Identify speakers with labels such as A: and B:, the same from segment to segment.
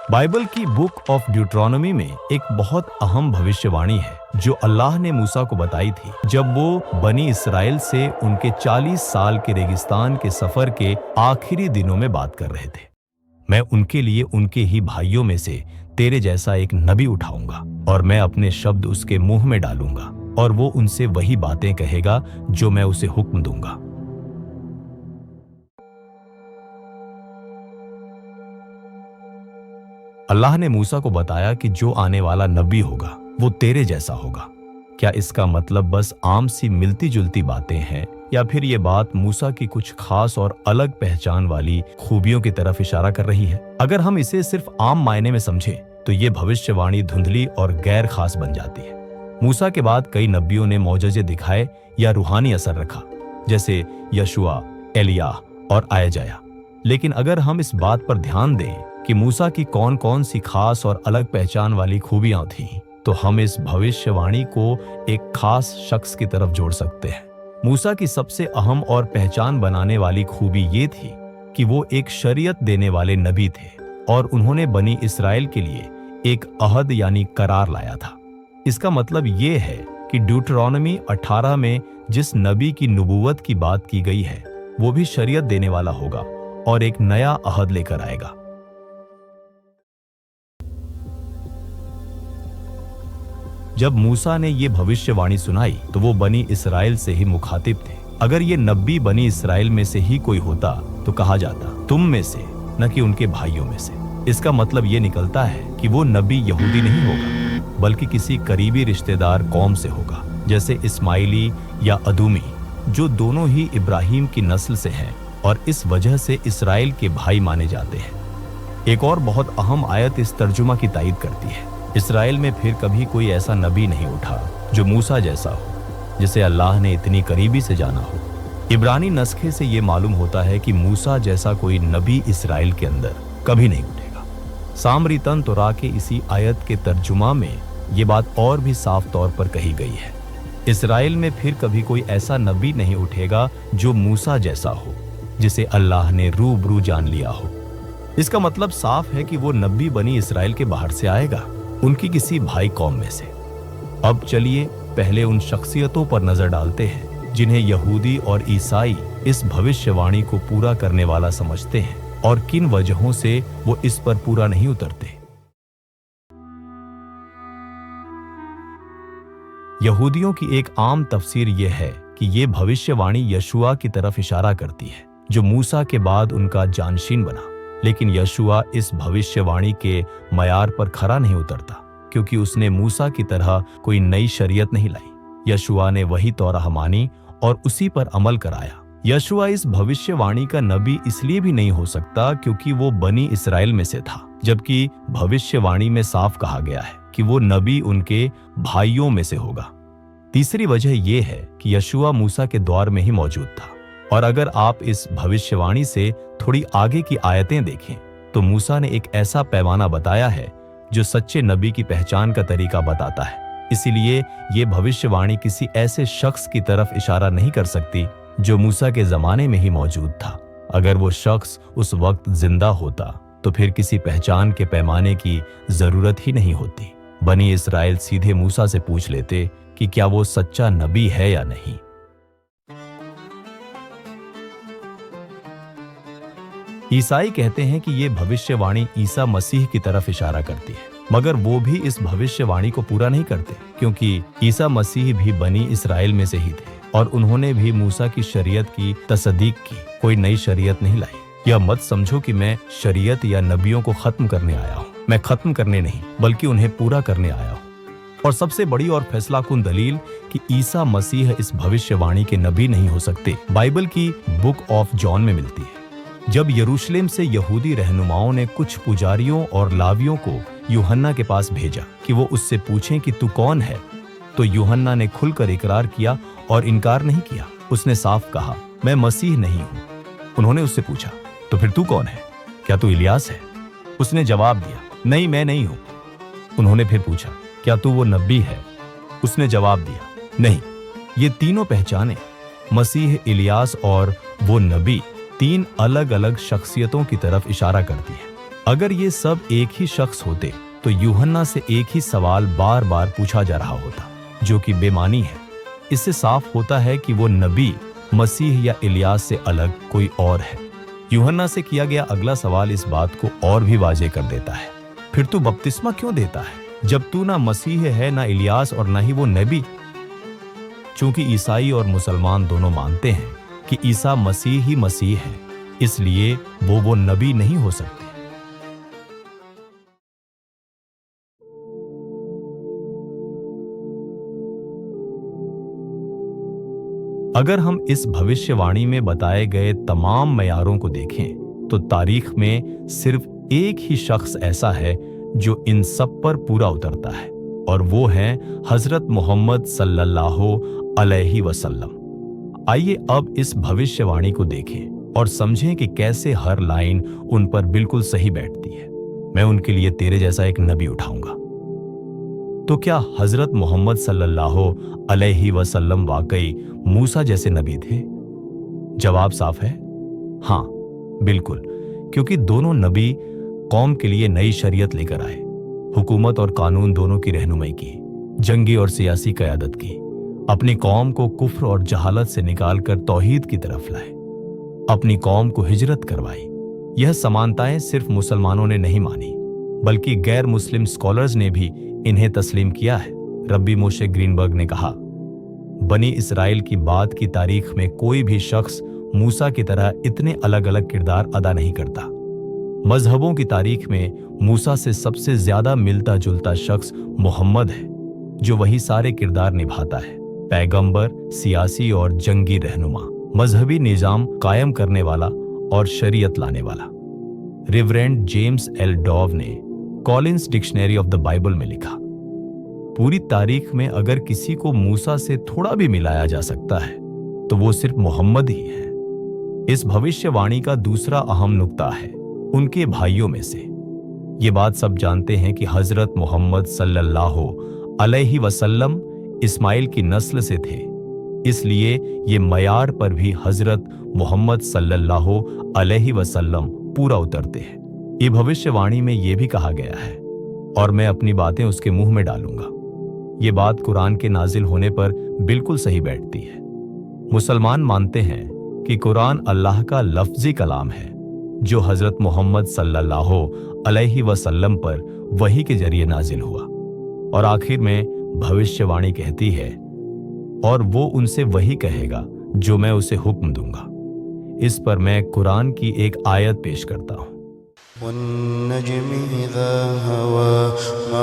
A: Bible की book of ड्यूट्रॉनोमी में एक बहुत अहम भविष्यवाणी है जो अल्लाह ने मूसा को बताई थी जब वो बनी इसराइल से उनके 40 साल के रेगिस्तान के सफर के आखिरी दिनों में बात कर रहे थे। मैं उनके लिए उनके ही भाइयों में से तेरे जैसा एक नबी उठाऊंगा और मैं अपने शब्द उसके मुंह में डालूंगा और वो उनसे वही बातें कहेगा जो मैं उसे हुक्म दूंगा। अल्लाह ने मूसा को बताया कि जो आने वाला नबी होगा वो तेरे जैसा होगा। क्या इसका मतलब बस आम सी मिलती जुलती बातें हैं या फिर ये बात मूसा की कुछ खास और अलग पहचान वाली खूबियों की तरफ इशारा कर रही है? अगर हम इसे सिर्फ आम मायने में समझें तो ये भविष्यवाणी धुंधली और गैर खास बन जाती है। मूसा के बाद कई नबियों ने मौजज़े दिखाए या रूहानी असर रखा, जैसे यशुआ, एलियाह और आयजाया। लेकिन अगर हम इस बात पर ध्यान दें कि मूसा की कौन कौन सी खास और अलग पहचान वाली खूबियां थीं, तो हम इस भविष्यवाणी को एक खास शख्स की तरफ जोड़ सकते हैं। मूसा की सबसे अहम और पहचान बनाने वाली खूबी ये थी कि वो एक शरीयत देने वाले नबी थे और उन्होंने बनी इसराइल के लिए एक अहद यानी करार लाया था। इसका मतलब ये है कि ड्यूटरॉनमी 18 में जिस नबी की नबूवत की बात की गई है वो भी शरीयत देने वाला होगा और एक नया अहद लेकर आएगा। जब मूसा ने ये भविष्यवाणी सुनाई तो वो बनी इसराइल से ही मुखातिब थे। अगर ये नबी बनी इसराइल में से ही कोई होता तो कहा जाता तुम में से, न कि उनके भाइयों में से। इसका मतलब ये निकलता है कि वो नबी यहूदी नहीं होगा बल्कि किसी करीबी रिश्तेदार कौम से होगा, जैसे इस्माइली या अदूमी, जो दोनों ही इब्राहिम की नस्ल से हैं और इस वजह से इसराइल के भाई माने जाते हैं। एक और बहुत अहम आयत इस तर्जुमा की तायीद करती है। इसराइल में फिर कभी कोई ऐसा नबी नहीं उठा जो मूसा जैसा हो, जिसे अल्लाह ने इतनी करीबी से जाना हो। इब्रानी नस्खे से ये मालूम होता है कि मूसा जैसा कोई नबी इसराइल के अंदर कभी नहीं उठेगा। सामरी तन तोरा के इसी आयत के तर्जुमा में ये बात और भी साफ तौर पर कही गई है। इसराइल में फिर कभी कोई ऐसा नबी नहीं उठेगा जो मूसा जैसा हो, जिसे अल्लाह ने रूबरू जान लिया हो। इसका मतलब साफ है कि वो नबी बनी इसराइल के बाहर से आएगा, उनकी किसी भाई कौम में से। अब चलिए पहले उन शख्सियतों पर नजर डालते हैं जिन्हें यहूदी और ईसाई इस भविष्यवाणी को पूरा करने वाला समझते हैं और किन वजहों से वो इस पर पूरा नहीं उतरते। यहूदियों की एक आम तफसीर यह है कि ये भविष्यवाणी यशुआ की तरफ इशारा करती है जो मूसा के बाद उनका जानशीन बना। लेकिन यशुआ इस भविष्यवाणी के मयार पर खरा नहीं उतरता क्योंकि उसने मूसा की तरह कोई नई शरीयत नहीं लाई। यशुआ ने वही तौराह मानी और उसी पर अमल कराया। यशुआ इस भविष्यवाणी का नबी इसलिए भी नहीं हो सकता क्योंकि वो बनी इसराइल में से था, जबकि भविष्यवाणी में साफ कहा गया है कि वो नबी उनके भाइयों में से होगा। तीसरी वजह यह है कि यशुआ मूसा के दौर में ही मौजूद था और अगर आप इस भविष्यवाणी से थोड़ी आगे की आयतें देखें तो मूसा ने एक ऐसा पैमाना बताया है जो सच्चे नबी की पहचान का तरीका बताता है। इसीलिए ये भविष्यवाणी किसी ऐसे शख्स की तरफ इशारा नहीं कर सकती जो मूसा के जमाने में ही मौजूद था। अगर वो शख्स उस वक्त जिंदा होता तो फिर किसी पहचान के पैमाने की जरूरत ही नहीं होती। बनी इसराइल सीधे मूसा से पूछ लेते कि क्या वो सच्चा नबी है या नहीं। ईसाई कहते हैं कि ये भविष्यवाणी ईसा मसीह की तरफ इशारा करती है, मगर वो भी इस भविष्यवाणी को पूरा नहीं करते क्योंकि ईसा मसीह भी बनी इसराइल में से ही थे और उन्होंने भी मूसा की शरीयत की तस्दीक की, कोई नई शरीयत नहीं लाई। यह मत समझो कि मैं शरीयत या नबियों को खत्म करने आया हूँ। मैं खत्म करने नहीं बल्कि उन्हें पूरा करने आया हूँ। और सबसे बड़ी और फैसलाकुन दलील कि ईसा मसीह इस भविष्यवाणी के नबी नहीं हो सकते बाइबल की बुक ऑफ जॉन में मिलती है। जब यरूशलेम से यहूदी रहनुमाओं ने कुछ पुजारियों और लावियों को यूहन्ना के पास भेजा कि वो उससे पूछें कि तू कौन है, तो यूहन्ना ने खुलकर इकरार किया और इनकार नहीं किया। उसने साफ कहा, मैं मसीह नहीं हूँ। उन्होंने उससे पूछा, तो फिर तू कौन है? क्या तू इलियास है? उसने जवाब दिया, नहीं, मैं नहीं हूँ। उन्होंने फिर पूछा, क्या तू वो नबी है? उसने जवाब दिया, नहीं। ये तीनों पहचाने, मसीह, इलियास और वो नबी, तीन अलग अलग शख्सियतों की तरफ इशारा करती है। अगर ये सब एक ही शख्स होते तो यूहन्ना से एक ही सवाल बार बार पूछा जा रहा होता, जो कि बेमानी है। इससे साफ होता है कि वो नबी, मसीह या इलियास से अलग कोई और है। यूहन्ना से किया गया अगला सवाल इस बात को और भी वाज़ेह कर देता है। फिर तू बपतिस्मा क्यों देता है जब तू ना मसीह है, ना इलियास और ना ही वो नबी? चूंकि ईसाई और मुसलमान दोनों मानते हैं कि ईसा मसीह ही मसीह है, इसलिए वो नबी नहीं हो सकते। अगर हम इस भविष्यवाणी में बताए गए तमाम मयारों को देखें तो तारीख में सिर्फ एक ही शख्स ऐसा है जो इन सब पर पूरा उतरता है, और वो है हजरत मोहम्मद सल्लल्लाहु अलैहि वसल्लम। आइए अब इस भविष्यवाणी को देखें और समझें कि कैसे हर लाइन उन पर बिल्कुल सही बैठती है। मैं उनके लिए तेरे जैसा एक नबी उठाऊंगा। तो क्या हजरत मोहम्मद सल्लल्लाहु अलैहि वसल्लम वाकई मूसा जैसे नबी थे? जवाब साफ है, हाँ, बिल्कुल, क्योंकि दोनों नबी कौम के लिए नई शरीयत लेकर आए, हुकूमत और कानून दोनों की रहनुमाई की, जंगी और सियासी क़यादत की, अपनी कौम को कुफ्र और जहालत से निकालकर तौहीद की तरफ लाए, अपनी कौम को हिजरत करवाई। यह समानताएं सिर्फ मुसलमानों ने नहीं मानी, बल्कि गैर मुस्लिम स्कॉलर्स ने भी इन्हें तस्लीम किया है। रब्बी मोशे ग्रीनबर्ग ने कहा, बनी इसराइल की बात की तारीख में कोई भी शख्स मूसा की तरह इतने अलग अलग किरदार अदा नहीं करता। मजहबों की तारीख में मूसा से सबसे ज्यादा मिलता जुलता शख्स मोहम्मद है, जो वही सारे किरदार निभाता है, पैगंबर, सियासी और जंगी रहनुमा, मजहबी निजाम कायम करने वाला और शरीयत लाने वाला। रिवरेंड जेम्स एल डॉव ने Collins dictionary of the Bible में लिखा, पूरी तारीख में अगर किसी को मूसा से थोड़ा भी मिलाया जा सकता है तो वो सिर्फ मोहम्मद ही है। इस भविष्यवाणी का दूसरा अहम नुक्ता है उनके भाइयों में से। ये बात सब जानते हैं कि हजरत मोहम्मद सल्लल्लाहु अलैहि वसल्लम इस्माइल की नस्ल से थे, इसलिए ये मयार पर भी हजरत मोहम्मद सल्लल्लाहु अलैहि वसल्लम पूरा उतरते हैं। ये भविष्यवाणी में ये भी कहा गया है, और मैं अपनी बातें उसके मुंह में डालूंगा। ये बात कुरान के नाजिल होने पर बिल्कुल सही बैठती है। मुसलमान मानते हैं कि कुरान अल्लाह का लफ्जी कलाम है, जो हजरत मोहम्मद सल्लल्लाहु अलैहि वसल्लम पर वही के जरिए नाजिल हुआ। और आखिर में भविष्यवाणी कहती है, और वो उनसे वही कहेगा जो मैं उसे हुक्म दूंगा। इस पर मैं कुरान की एक आयत पेश करता हूँ।
B: वन्नज्मि इज़ा हवा मा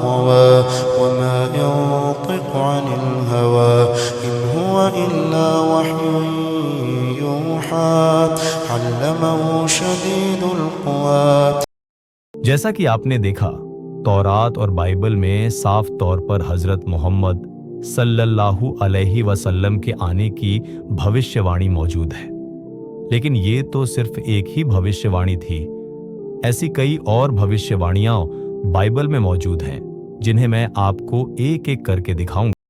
B: गवा वमा यंतिक़ु अनिल हवा इन हुवा इल्ला वह्युन यूहा अल्लमहु शदीदुल क़ुवा।
A: जैसा कि आपने देखा, तौरात और बाइबल में साफ तौर पर हजरत मोहम्मद सल्लल्लाहु अलैहि वसल्लम के आने की भविष्यवाणी मौजूद है। लेकिन ये तो सिर्फ एक ही भविष्यवाणी थी। ऐसी कई और भविष्यवाणियां बाइबल में मौजूद हैं, जिन्हें मैं आपको एक एक करके दिखाऊंगा।